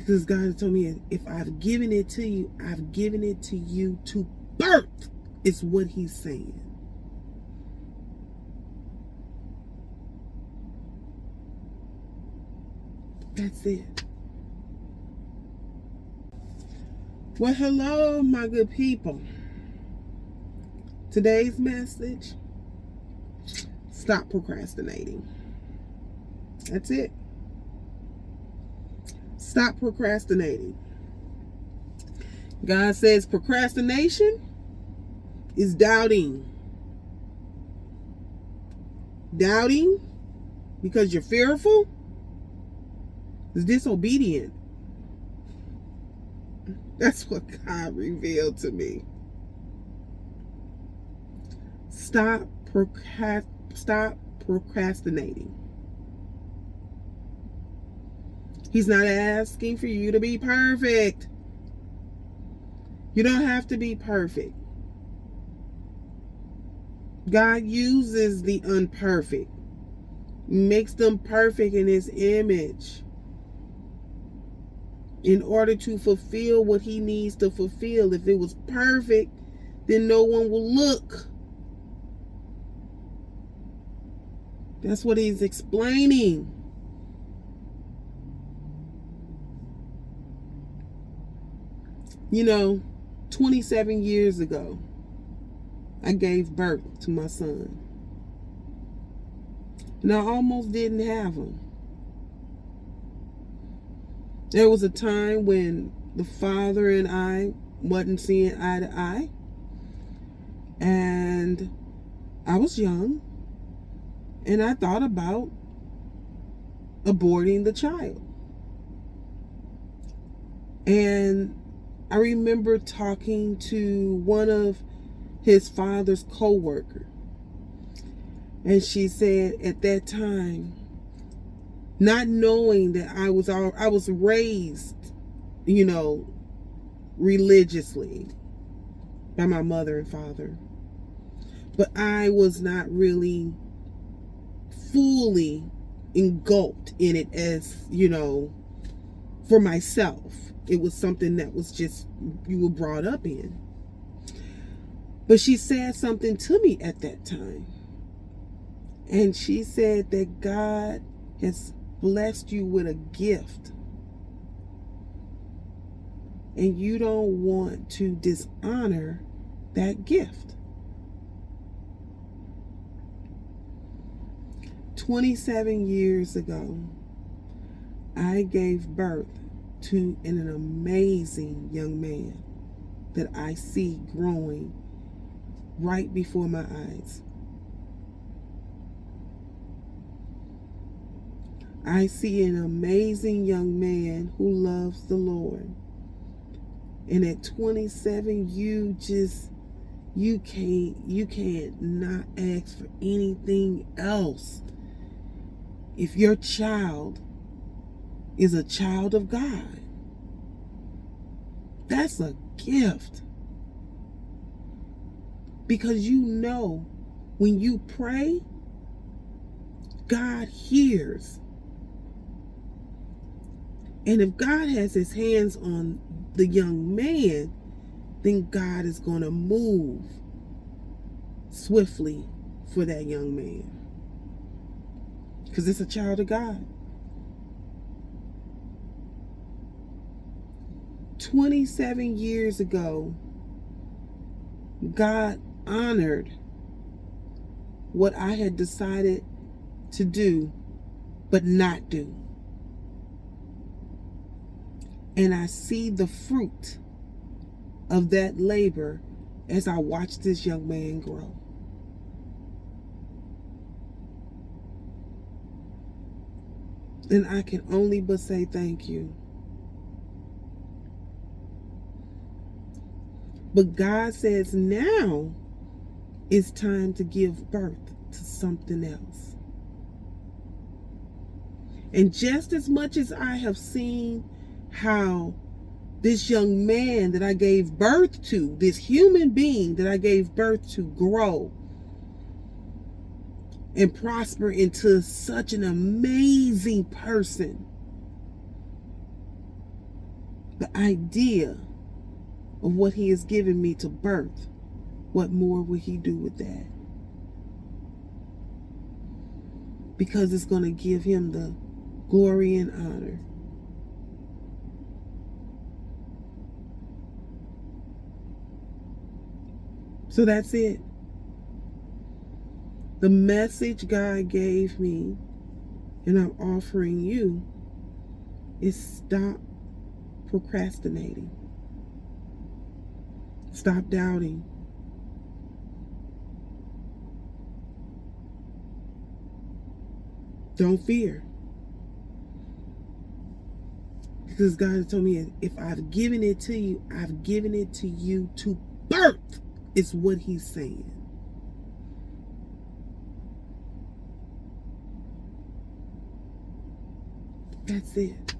Because God told me, if I've given it to you, I've given it to you to birth, is what he's saying. That's it. Well, hello, my good people. Today's message: stop procrastinating. That's it. Stop procrastinating. God says procrastination is doubting. Doubting because you're fearful is disobedient. That's what God revealed to me. Stop procrastinating. He's not asking for you to be perfect. You don't have to be perfect. God uses the imperfect, makes them perfect in his image in order to fulfill what he needs to fulfill. If it was perfect, then no one will look. That's what he's explaining. You know, 27 years ago, I gave birth to my son. And I almost didn't have him. There was a time when the father and I wasn't seeing eye to eye. And I was young. And I thought about aborting the child. And I remember talking to one of his father's co-workers. And she said at that time, not knowing that I was raised, religiously by my mother and father, but I was not really fully engulfed in it as, for myself. It was something that was just, you were brought up in. But she said something to me at that time. And she said that God has blessed you with a gift. And you don't want to dishonor that gift. 27 years ago, I gave birth to an amazing young man that I see growing right before my eyes. I see an amazing young man who loves the Lord. And at 27, you can't not ask for anything else. If your child is a child of God, that's a gift. Because when you pray, God hears. And if God has his hands on the young man, then God is going to move swiftly for that young man. Because it's a child of God. 27 years ago, God honored what I had decided to do, but not do. And I see the fruit of that labor as I watch this young man grow. And I can only but say thank you. But God says now it's time to give birth to something else. And just as much as I have seen how this young man that I gave birth to, this human being that I gave birth to, grow and prosper into such an amazing person, the idea of what he has given me to birth, what more will he do with that? Because it's going to give him the glory and honor. So that's it. The message God gave me, and I'm offering you, is stop procrastinating. Stop doubting. Don't fear. Because God told me, if I've given it to you, I've given it to you to birth, is what he's saying. That's it.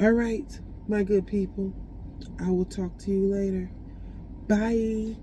All right, my good people. I will talk to you later. Bye.